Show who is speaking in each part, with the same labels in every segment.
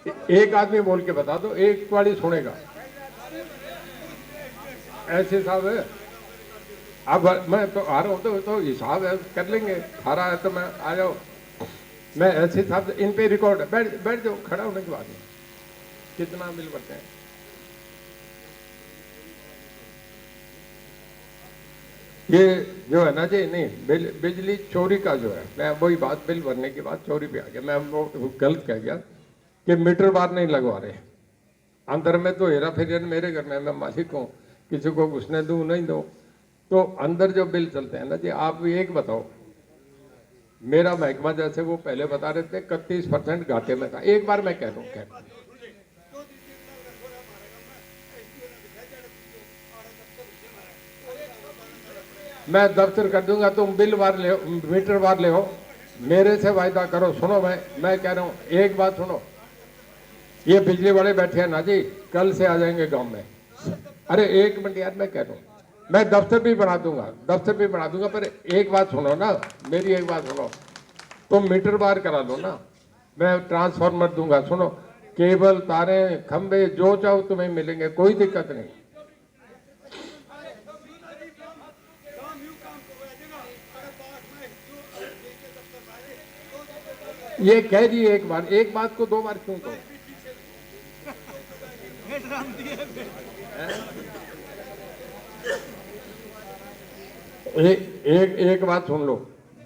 Speaker 1: एक आदमी बोल के बता दो, एक वाली सुनेगा। ऐसे हिसाब है। अब मैं तो आ रहा हूँ तो हिसाब है, कर लेंगे। हारा है तो मैं आ जाओ। मैं ऐसे हिसाब से इन पे रिकॉर्ड है। बैठ बैठ जाओ, खड़ा होने के बाद में कितना बिल भरते हैं। ये जो है ना जी, नहीं बिजली चोरी का जो है, मैं वही बात बिल भरने के बाद चोरी पे आ गया। मैं वो गलत कह गया कि मीटर बार नहीं लगवा रहे। अंदर में तो हेरा फेरी मेरे घर में, मैं मालिक हूँ, किसी को घुसने दूँ नहीं दूँ। तो अंदर जो बिल चलते हैं ना जी, आप भी एक बताओ, मेरा महकमा जैसे वो पहले बता रहे थे 31% घाटे में था। एक बार मैं कह दूँ क्या, मैं दफ्तर कर दूंगा, तुम बिल बार ले, मीटर बार ले हो, मेरे से वायदा करो। सुनो, मैं कह रहा हूँ, एक बात सुनो, ये बिजली वाले बैठे हैं ना जी, कल से आ जाएंगे गांव में। अरे एक मिनट यार, मैं कह रहा हूँ, मैं दफ्तर भी बना दूंगा, दफ्तर भी बना दूंगा, पर एक बात सुनो ना, मेरी एक बात सुनो। तुम मीटर बार करा लो ना, मैं ट्रांसफार्मर दूंगा। सुनो, केबल, तारे, खंबे जो चाहो तुम्हें मिलेंगे, कोई दिक्कत नहीं। ये कह दिए एक बार, एक बात को दो बार क्यों कहो। एक बात सुन लो,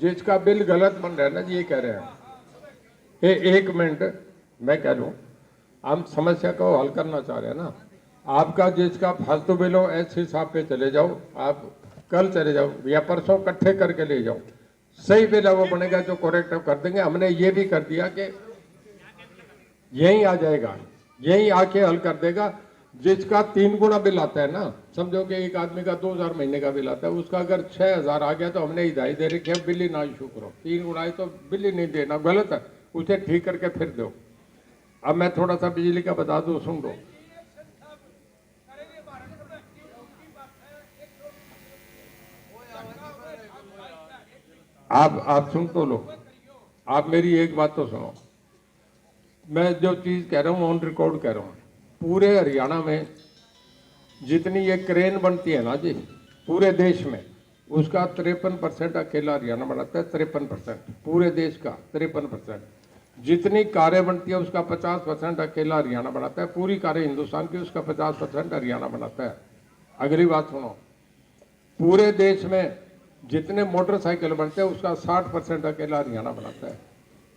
Speaker 1: जिसका बिल गलत बन रहा है ना जी, ये कह रहे हैं, एक मिनट मैं कह लूँ, हम समस्या को हल करना चाह रहे हैं ना। आपका जिसका फालतू बिल हो, ऐसे हिसाब पे चले जाओ, आप कल चले जाओ या परसों इकट्ठे करके ले जाओ, सही बिल है वो बनेगा, जो करेक्ट कर देंगे। हमने ये भी कर दिया कि यही आ जाएगा, यही आके हल कर देगा। जिसका 3 गुना बिल आता है ना, समझो कि एक आदमी का 2000 महीने का बिल आता है, उसका अगर 6000 आ गया तो हमने हिदायत दे रखी है, बिल ही ना इशू करो। 3 गुना है तो बिल ही नहीं देना, गलत है, उसे ठीक करके फिर दो। अब मैं थोड़ा सा बिजली का बता दूं, सुन लो। आप सुन तो लो, आप मेरी एक बात तो सुनो। मैं जो चीज कह रहा हूँ ऑन रिकॉर्ड कह रहा हूँ। पूरे हरियाणा में जितनी ये क्रेन बनती है ना जी, पूरे देश में, उसका 53% अकेला हरियाणा बनाता है। 53% पूरे देश का 53%। जितनी कारें बनती है उसका 50% अकेला हरियाणा बनाता है। पूरी कारें हिंदुस्तान की, उसका 50% हरियाणा बनाता है। अगली बात सुनो, पूरे देश में जितने मोटरसाइकिल बनते हैं उसका 60% अकेला हरियाणा बनाता है।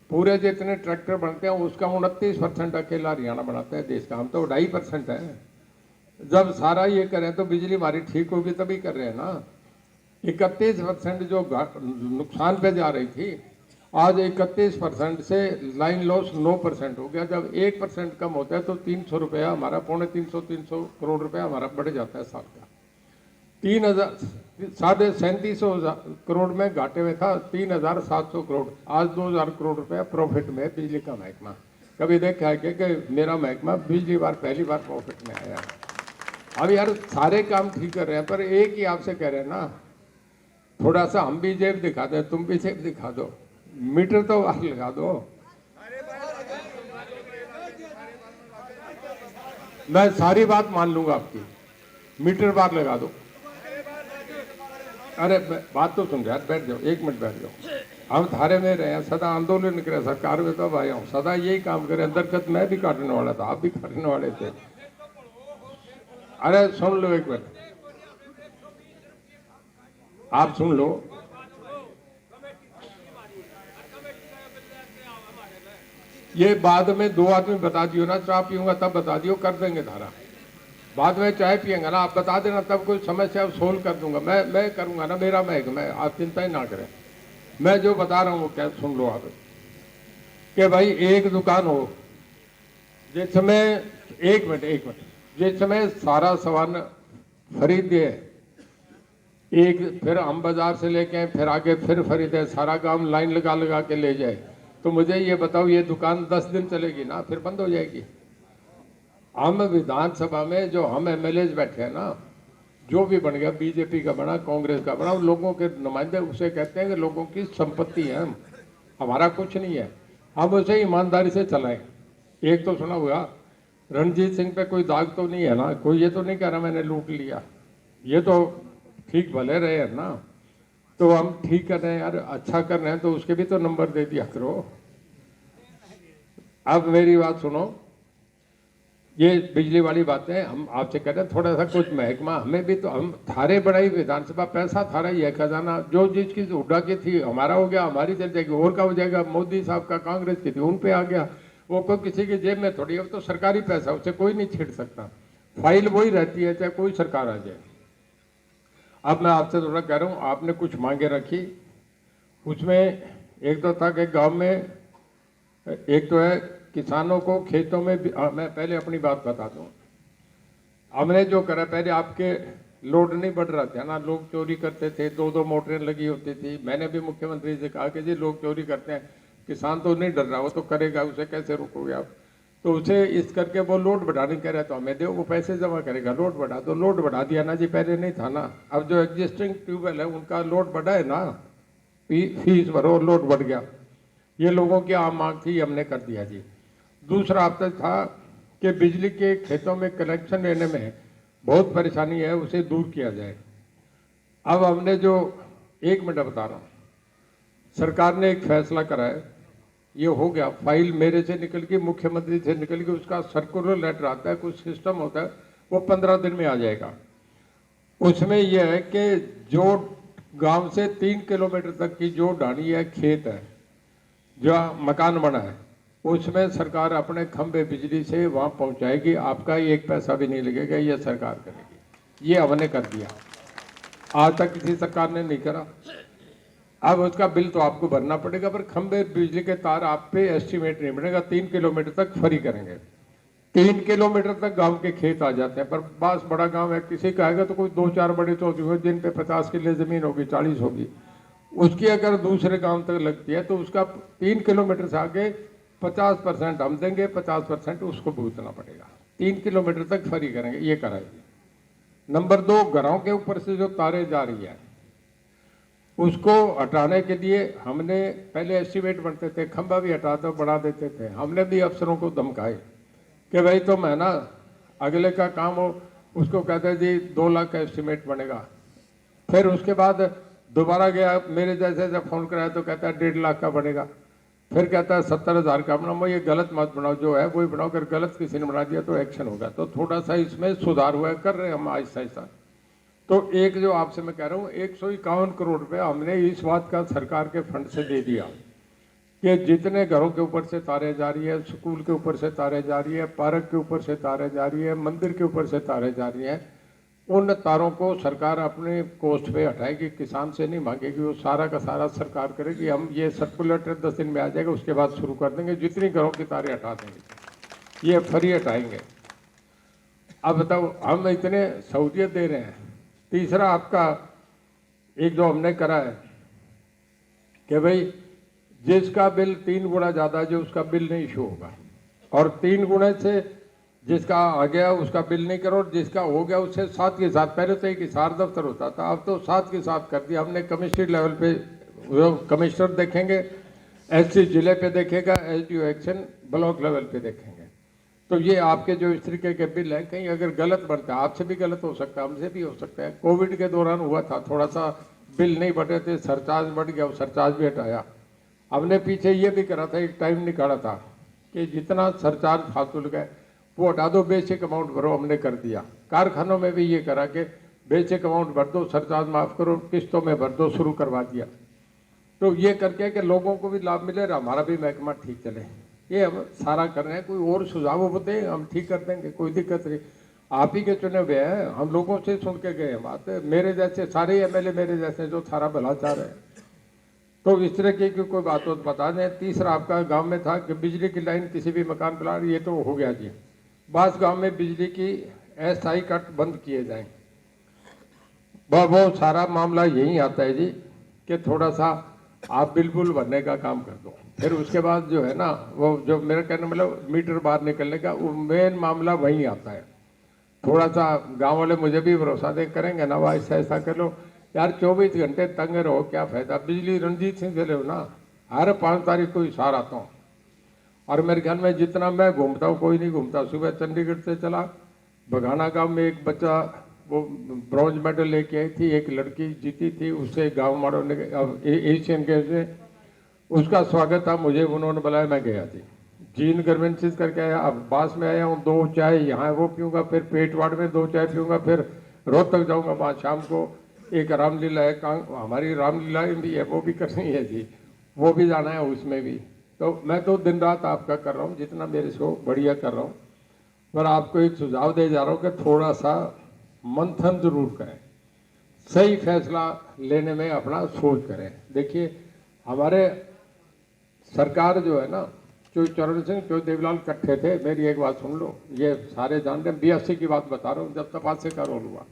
Speaker 1: पूरे जितने ट्रैक्टर बनते हैं उसका 29% अकेला हरियाणा बनाता है देश का। हम तो 2.5% है। जब सारा ये करें तो बिजली हमारी ठीक होगी, तभी कर रहे हैं ना। 31% जो नुकसान पे जा रही थी, आज 31% से लाइन लॉस 9% हो गया। जब 1% कम होता है तो 300 रुपया हमारा, 350 करोड़ रुपया हमारा बढ़ जाता है साल का। 3750 करोड़ में घाटे में था, 3700 करोड़, आज 2000 करोड़ रुपया प्रॉफिट में बिजली का महकमा। कभी देखा है कि मेरा महकमा बिजली बार पहली बार प्रॉफिट में आया। अब यार सारे काम ठीक कर रहे हैं, पर एक ही आपसे कह रहे हैं ना, थोड़ा सा हम भी जेब दिखा दो, तुम भी जेब दिखा दो, मीटर तो बाहर लगा दो। मैं सारी बात मान लूंगा आपकी, मीटर बार लगा दो। अरे बात तो सुन यार, बैठ जाओ, 1 मिनट बैठ जाओ। हम थारे में रहे हैं, सदा आंदोलन करे, सरकार में तब आया हूँ, सदा यही काम करे। अंतर्गत मैं भी काटने वाला था, आप भी काटने वाले थे। अरे सुन लो एक मिनट, आप सुन लो। ये बाद में 2 आदमी बता दियो ना, चाय पीऊंगा तब बता दियो, कर देंगे धारा। बाद में चाय पियेंगे ना, आप बता देना, तब कोई समस्या सोल्व कर दूंगा। मैं करूंगा ना, मेरा महकमा है, आप चिंता ही ना करें। मैं जो बता रहा हूँ वो क्या, सुन लो आप, कि भाई एक दुकान हो जिसमें, एक मिनट, जिसमें सारा सामान खरीदे, एक फिर हम बाजार से लेके आए, फिर आगे फिर खरीदे, सारा काम लाइन लगा लगा के ले जाए, तो मुझे ये बताओ, ये दुकान 10 दिन चलेगी ना, फिर बंद हो जाएगी। हम विधानसभा में जो हम एमएलए बैठे हैं ना, जो भी बन गया, बीजेपी का बना, कांग्रेस का बना, लोगों के नुमाइंदे उसे कहते हैं कि लोगों की संपत्ति है, हमारा कुछ नहीं है, हम उसे ईमानदारी से चलाएं। एक तो सुना होगा, रणजीत सिंह पे कोई दाग तो नहीं है ना, कोई ये तो नहीं कह रहा मैंने लूट लिया, ये तो ठीक भले रहे हैं ना। तो हम ठीक कर रहे हैं यार, अच्छा कर रहे हैं तो उसके भी तो नंबर दे दिया करो। अब मेरी बात सुनो, ये बिजली वाली बातें हम आपसे कह रहे हैं, थोड़ा सा कुछ महकमा हमें भी तो, हम थारे बढ़ाई विधानसभा, पैसा थारा ही है, खजाना जो जिसकी हुड्डा की थी हमारा हो गया, हमारी चल जाएगी, और का हो जाएगा, मोदी साहब का कांग्रेस की थी उन पे आ गया, वो कोई किसी की जेब में थोड़ी है, तो सरकारी पैसा, उसे कोई नहीं छेड़ सकता, फाइल वही रहती है चाहे कोई सरकार आ जाए। अब मैं आपसे थोड़ा कह रहा हूँ, आपने कुछ मांगे रखी, उसमें एक तो था कि गाँव में, एक तो है किसानों को खेतों में मैं पहले अपनी बात बता दूं, हमने जो करा, पहले आपके लोड नहीं बढ़ रहा था ना, लोग चोरी करते थे, 2-2 मोटरें लगी होती थी, मैंने भी मुख्यमंत्री से कहा कि जी लोग चोरी करते हैं, किसान तो नहीं डर रहा, वो तो करेगा, उसे कैसे रोकोगे आप, तो उसे इस करके वो लोड बढ़ाने कह रहे, तो हमें दो, वो पैसे जमा करेगा, लोड बढ़ा दो, लोड बढ़ा दिया ना जी, पहले नहीं था ना, अब जो एग्जिस्टिंग ट्यूबवेल है उनका लोड बढ़ा है ना, फीस भरो, लोड बढ़ गया, ये लोगों की आम मांग थी, हमने कर दिया जी। दूसरा आपका था कि बिजली के खेतों में कनेक्शन लेने में बहुत परेशानी है, उसे दूर किया जाए। अब हमने जो, 1 मिनट बता रहा हूँ, सरकार ने एक फैसला करा है, ये हो गया, फाइल मेरे से निकल के मुख्यमंत्री से निकल के, उसका सर्कुलर लेटर आता है, कुछ सिस्टम होता है, वो 15 दिन में आ जाएगा। उसमें यह है कि जो गांव से 3 किलोमीटर तक की जो ढाणी है, खेत है, जहाँ मकान बना है, उसमें सरकार अपने खंभे बिजली से वहाँ पहुँचाएगी, आपका एक पैसा भी नहीं लगेगा, ये सरकार करेगी, ये हमने कर दिया, आज तक किसी सरकार ने नहीं करा। अब उसका बिल तो आपको भरना पड़ेगा, पर खंभे बिजली के तार आप पे एस्टिमेट नहीं बनेगा, 3 किलोमीटर तक फ्री करेंगे, 3 किलोमीटर तक गांव के खेत आ जाते हैं, पर पास बड़ा गांव है, किसी का आएगा तो कोई 2-4 बड़े तो जिन पे 50 किले जमीन होगी, 40 होगी, उसकी अगर दूसरे गांव तक लगती है तो उसका 3 किलोमीटर से आगे 50% हम देंगे, 50% उसको भुगतना पड़ेगा, 3 किलोमीटर तक फ्री करेंगे, ये कराएंगे। नंबर 2, घरों के ऊपर से जो तारें जा रही है उसको हटाने के लिए हमने, पहले एस्टिमेट बनते थे, खंभा भी हटा दो, बढ़ा देते थे, हमने भी अफसरों को धमकाए कि भाई तुम है ना, अगले का काम हो, उसको कहते जी 2 लाख का एस्टिमेट बनेगा, फिर उसके बाद दोबारा गया मेरे जैसे जब फोन कराया तो कहता है 1.5 लाख का बनेगा, फिर कहता है 70,000 का बनाओ, ये गलत मत बनाओ, जो है वही बनाओ, अगर गलत किसी ने बना दिया तो एक्शन होगा। तो थोड़ा सा इसमें सुधार हुआ, कर रहे हैं हम आहिस्ता आहिस्ता। तो एक जो आपसे मैं कह रहा हूँ, 151 करोड़ रुपये हमने इस बात का सरकार के फंड से दे दिया कि जितने घरों के ऊपर से तारें जा रही है, स्कूल के ऊपर से तारें जा रही है, पार्क के ऊपर से तारें जा रही है, मंदिर के ऊपर से तारें जा रही हैं, उन तारों को सरकार अपने कोस्ट पे हटाएगी, किसान से नहीं मांगेगी, वो सारा का सारा सरकार करेगी। हम ये सर्कुलेटर 10 दिन में आ जाएगा, उसके बाद शुरू कर देंगे, जितनी घरों की तारें हटा देंगे, ये फ्री हटाएंगे। अब बताओ, हम इतने सहूलियत दे रहे हैं। तीसरा आपका एक जो हमने करा है कि भाई जिसका बिल 3 गुना ज़्यादा है, जो उसका बिल नहीं इशू होगा, और 3 गुने से जिसका आ गया उसका बिल नहीं करो, जिसका हो गया उससे साथ के साथ, पहले तो एक हिसार दफ्तर होता था, अब तो साथ के साथ कर दिया हमने। कमिश्नरी लेवल पे कमिश्नर देखेंगे, एससी जिले पे देखेगा, एसडीओ एक्शन ब्लॉक लेवल पे देखेंगे। तो ये आपके जो इस तरीके के बिल हैं, कहीं अगर गलत बनता है, आपसे भी गलत हो सकता है, हमसे भी हो सकता है। कोविड के दौरान हुआ था, थोड़ा सा बिल नहीं बढ़े थे, सरचार्ज बढ़ गया, वो सरचार्ज भी हटाया हमने। पीछे ये भी करा था, एक टाइम निकाला था कि जितना सरचार्ज फालतू लगा वो हटा दो, बेसिक अमाउंट भरो, हमने कर दिया। कारखानों में भी ये करा कि बेसिक अमाउंट भर दो, सरचार्ज माफ़ करो, किस्तों में भर दो, शुरू करवा दिया। तो ये करके कि लोगों को भी लाभ मिले, हमारा भी महकमा ठीक चले, ये हम सारा कर रहे हैं। कोई और सुझाव होते हैं हम ठीक कर देंगे, कोई दिक्कत नहीं। आप ही के चुने हुए हैं, हम लोगों से सुन के गए हैं बात, मेरे जैसे सारे एमएलए मेरे जैसे जो सारा भला चाह रहे हैं। तो इस तरह की कोई बात हो तो बता दें। तीसरा आपका गांव में था कि बिजली की लाइन किसी भी मकान पर, ये तो हो गया जी। बास गांव में बिजली की अस्थायी कट बंद किए जाएं, वो सारा मामला यही आता है जी कि थोड़ा सा आप बिल बुल भरने का काम कर दो, फिर उसके बाद जो है ना, वो जो मेरा कहने मतलब मीटर बाहर निकलने का, वो मेन मामला वहीं आता है। थोड़ा सा गांव वाले मुझे भी भरोसा दे करेंगे ना, वह ऐसा कर लो यार, 24 घंटे तंग रहो, क्या फायदा। बिजली रणजीत सिंह से लो ना, हर 5 तारीख को इशार आता हूँ, और मेरे ख्याल में जितना मैं घूमता हूँ कोई नहीं घूमता। सुबह चंडीगढ़ से चला, बघाना गांव में एक बच्चा वो ब्रॉन्ज मेडल लेके आई थी, एक लड़की जीती थी, उससे गांव वालों ने एशियन गेम्स में उसका स्वागत था, मुझे उन्होंने बुलाया, मैं गया थी। जीन गर्मेंसिस करके आया, अब पास में आया हूँ, 2 चाय यहाँ वो पीऊँगा, फिर पेटवाड़ में 2 चाय पीऊँगा, फिर रोहतक जाऊँगा, वहाँ शाम को एक रामलीला है, हमारी रामलीला भी है, वो भी करनी है जी, वो भी जाना है उसमें भी। तो मैं तो दिन रात आपका कर रहा हूँ, जितना मेरे से हो बढ़िया कर रहा हूँ। पर आपको एक सुझाव दे जा रहा हूँ कि थोड़ा सा मंथन जरूर करें, सही फैसला लेने में अपना सोच करें। देखिए हमारे सरकार जो है ना, जो चरण सिंह जो देवलाल इकट्ठे थे, मेरी एक बात सुन लो, ये सारे जानते हैं, 82 की बात बता रहा हूँ, जब तपासे का रोल हुआ,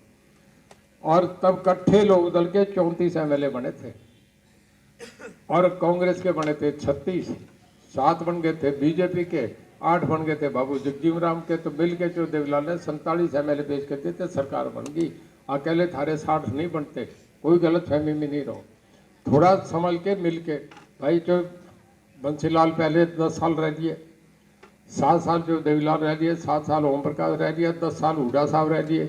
Speaker 1: और तब इकट्ठे लोक दल के 34 MLA बने थे और कांग्रेस के बने थे 36, 7 बन गए थे बीजेपी के, 8 बन गए थे बाबू जगजीवन राम के। तो मिल के जो देवलाल ने 47 MLA पेश करते थे, सरकार बन गई। अकेले थारे 60 नहीं बनते, कोई गलत फहमी में नहीं रहो, थोड़ा संभल के मिल के। भाई जो बंसीलाल पहले 10 साल रह लिए, 7 साल जो देवीलाल रह लिए, 7 साल ओम प्रकाश रह लिया, 10 साल हुडा साहब रह लिए,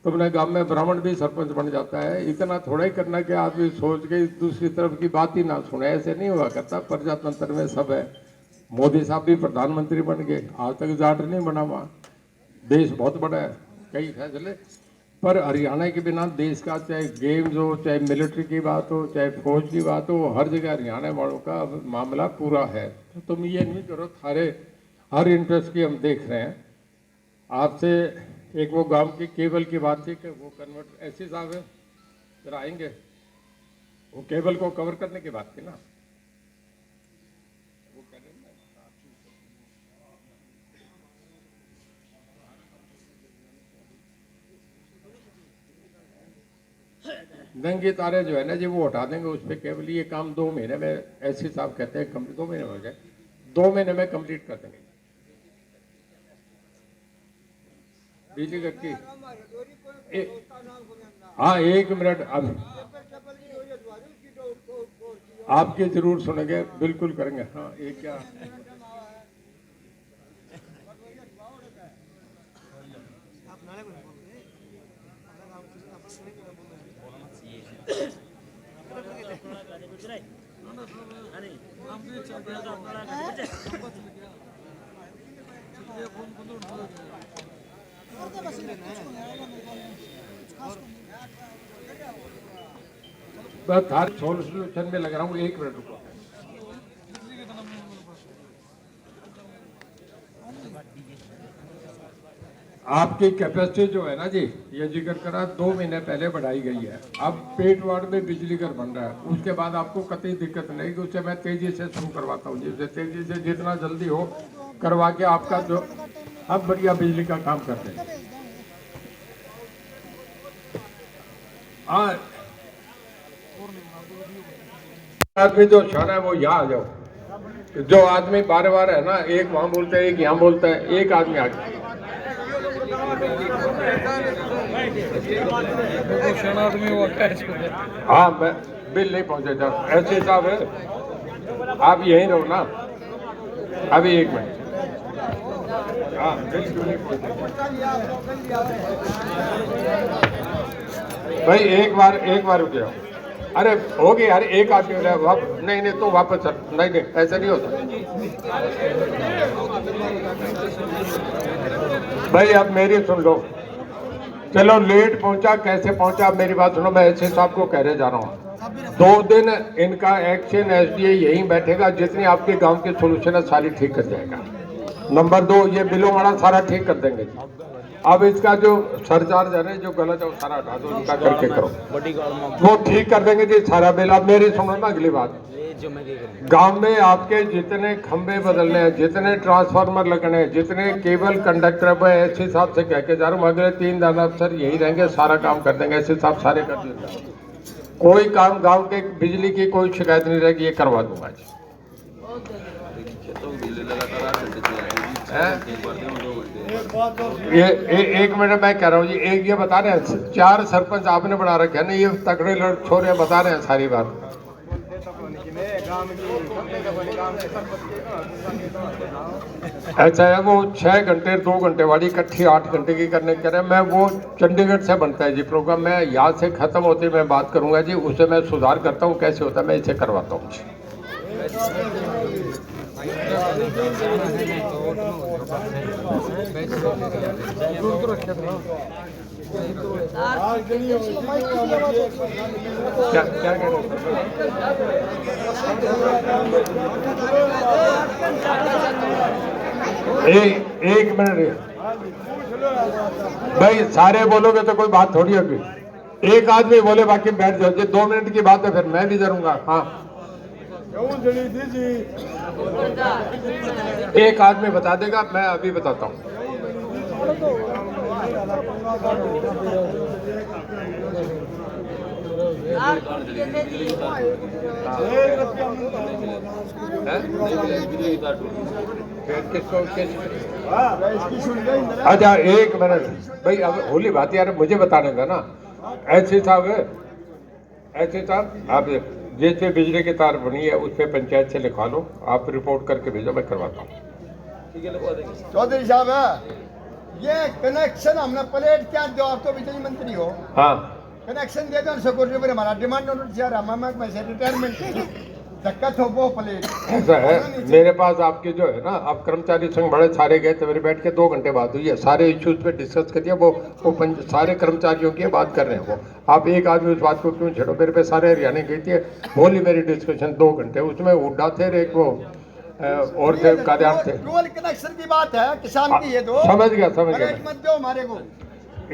Speaker 1: तो अपने गांव में ब्राह्मण भी सरपंच बन जाता है। इतना थोड़ा ही करना कि आदमी सोच के दूसरी तरफ की बात ही ना सुने, ऐसे नहीं हुआ करता। प्रजातंत्र में सब है। मोदी साहब भी प्रधानमंत्री बन गए, आज तक जाट नहीं बना वहाँ, देश बहुत बड़ा है, कई फैसले। पर हरियाणा के बिना देश का, चाहे गेम्स हो, चाहे मिलिट्री की बात हो, चाहे फौज की बात हो, हर जगह हरियाणा वालों का मामला पूरा है। तो तुम ये नहीं करो, हर इंटरेस्ट की हम देख रहे हैं। आपसे एक वो गांव की केबल की बात थी कि वो कन्वर्ट ऐसे साहब है, जरा आएंगे, वो केबल को कवर करने की बात थी ना, वो कह रहे हैं नंगे तारे जो है ना जी, वो हटा देंगे उस पर केबल। ये काम 2 महीने में, ऐसे साहब कहते हैं 2 महीने हो गए, 2 महीने में कंप्लीट कर देंगे। बिजली की हाँ, 1 मिनट, अब आपकी जरूर सुनेंगे, बिल्कुल करेंगे। हाँ, ये क्या बस हर सोल्यूशन में लग रहा हूँ, 1 मिनट रुको। आपकी कैपेसिटी जो है ना जी, ये जिक्र करा 2 महीने पहले बढ़ाई गई है। अब पेट वार्ड में बिजली घर बन रहा है, उसके बाद आपको कतई दिक्कत नहीं कि उससे मैं तेजी से शुरू करवाता हूँ, जिससे तेजी से जितना जल्दी हो करवा के आपका जो अब बढ़िया बिजली का काम करते हैं। आदमी जो शहर है वो यहाँ आ जाओ। जो आदमी बार बार है ना, एक वहां बोलता है, एक यहाँ बोलता है, एक आदमी आ गया। हाँ, मैं बिल नहीं पहुंचे था, ऐसे साहब है, आप यहीं रहो ना, अभी 1 मिनट। हाँ, बिल क्यों नहीं पहुंचे भाई, एक बार रुक जाओ। अरे हो गया यार, एक आदमी नहीं तो वापस चल, नहीं ऐसा नहीं होता भाई। अब मेरी सुन लो, चलो लेट पहुंचा, कैसे पहुंचा, मेरी बात सुनो, मैं ऐसे साहब को कह रहे जा रहा हूँ, 2 दिन इनका एक्शन एसडीए यहीं बैठेगा, जितनी आपके गांव की सोल्यूशन है सारी ठीक कर जाएगा। नंबर 2, ये बिलों वाला सारा ठीक कर देंगे। अब इसका जो सरचार्ज है ना, जो गलत है वो सारा हटा दो, इनका करके करो, वो ठीक कर देंगे जी सारा बिल। अब मेरी सुनो ना अगली बात, गांव में आपके जितने खंबे बदलने हैं, जितने ट्रांसफार्मर लगने हैं, जितने केबल कंडक्टर है, ऐसे हिसाब से कह के जा रहा हूँ, अगले 3 दिन अफसर यही रहेंगे, सारा काम कर देंगे, ऐसे हिसाब सारे कर देंगे। कोई काम गाँव के बिजली की कोई शिकायत नहीं रहेगी, ये करवा दूंगा जी। ये 1 मिनट मैं कह रहा हूँ जी, एक ये बता रहे हैं 4 सरपंच आपने बना रखे हैं ना, ये तगड़े छोरे बता रहे हैं सारी बात। ऐसा है, वो 6 घंटे 2 घंटे वाली इकट्ठी 8 घंटे की करने कह रहे हैं। मैं वो चंडीगढ़ से बनता है जी प्रोग्राम, मैं यहाँ से ख़त्म होते मैं बात करूँगा जी, उसे मैं सुधार करता हूँ, कैसे होता है मैं इसे करवाता हूँ जी। क्या क्या कह रहे एक मिनट भाई, सारे बोलोगे तो कोई बात थोड़ी होगी। एक आदमी बोले बाकी बैठ जाओ जी, 2 मिनट की बात है, फिर मैं भी करूंगा। हाँ, एक आदमी बता देगा, मैं अभी बताता हूँ। अच्छा एक मिनट भाई, अब होली बात यार मुझे बताने का ना। ऐसे साहब आप जैसे बिजली की तार बनी है उस पर पंचायत से लिखवा लो, आप रिपोर्ट करके भेजो, मैं करवाता हूँ।
Speaker 2: चौधरी साहब, ये कनेक्शन हमने प्लेट क्या दो, आप तो बिजली मंत्री हो।
Speaker 1: हाँ,
Speaker 2: कनेक्शन दे दो सिक्योरिटी पर, हमारा डिमांड में से रिटायरमेंट दिक्कत हो वो प्लेट।
Speaker 1: ऐसा है, मेरे पास आपके जो है ना, आप कर्मचारी संघ बड़े सारे गए थे, मेरे बैठ के 2 घंटे बात हुई है, सारे इश्यूज पे डिस्कस कर दिया। वो सारे कर्मचारियों की बात कर रहे हैं वो। आप एक आदमी उस बात को क्यों छेड़ो, मेरे पे सारे हरियाणा गई थी, होली मेरी डिस्कशन 2 घंटे, उसमें हुड्डा थे, एक वो और थे कार्यालय थे।
Speaker 2: डुअल कनेक्शन की बात है, किसान की ये दो।
Speaker 1: समझ गया
Speaker 2: मत दो हमारे को।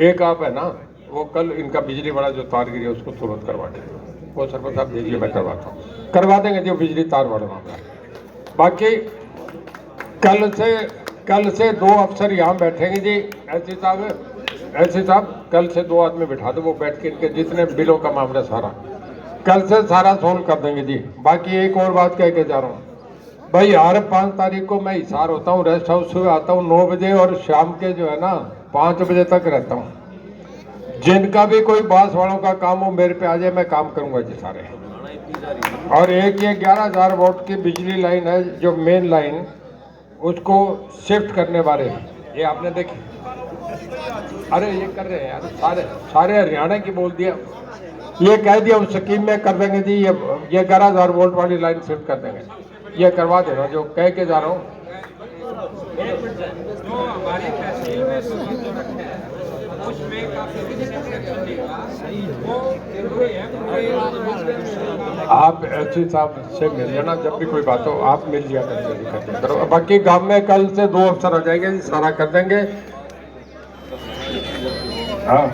Speaker 1: एक आप है ना, वो कल इनका बिजली वाला जो तार गिरी उसको तुरंत करवा दें, वो सरपंच साहब भेजिए, मैं करवाता हूँ, करवा देंगे जो बिजली तार वाला मामला। बाकी कल से 2 अफसर यहाँ बैठेंगे जी। ऐसे साहब कल से 2 आदमी बिठा दो, वो बैठ के इनके जितने बिलों का मामला सारा कल से सारा सोल्व कर देंगे जी। बाकी एक और बात कह के जा रहा हूँ भाई, हर 5 तारीख को मैं हिसार होता हूँ, रेस्ट हाउस से आता हूँ 9 बजे और शाम के जो है ना 5 बजे तक रहता हूँ। जिनका भी कोई बांस वालों का काम हो मेरे पे आ जाए, मैं काम करूंगा जी सारे। और एक ये 11,000 वोल्ट की बिजली लाइन है जो मेन लाइन, उसको शिफ्ट करने वाले हैं, ये आपने देखी। अरे ये कर रहे हैं यार, सारे हरियाणा की बोल दिया, ये कह दिया उस स्कीम में कर देंगे जी, ये 11,000 वोल्ट वाली लाइन शिफ्ट कर देंगे, ये करवा देना जो कह के जा रहा हूँ। आप एसपी साहब से मिल लेना, जब भी कोई बात हो आप मिल लिया करो। बाकी गांव में कल से 2 अफसर आ जाएंगे, सारा कर देंगे। हाँ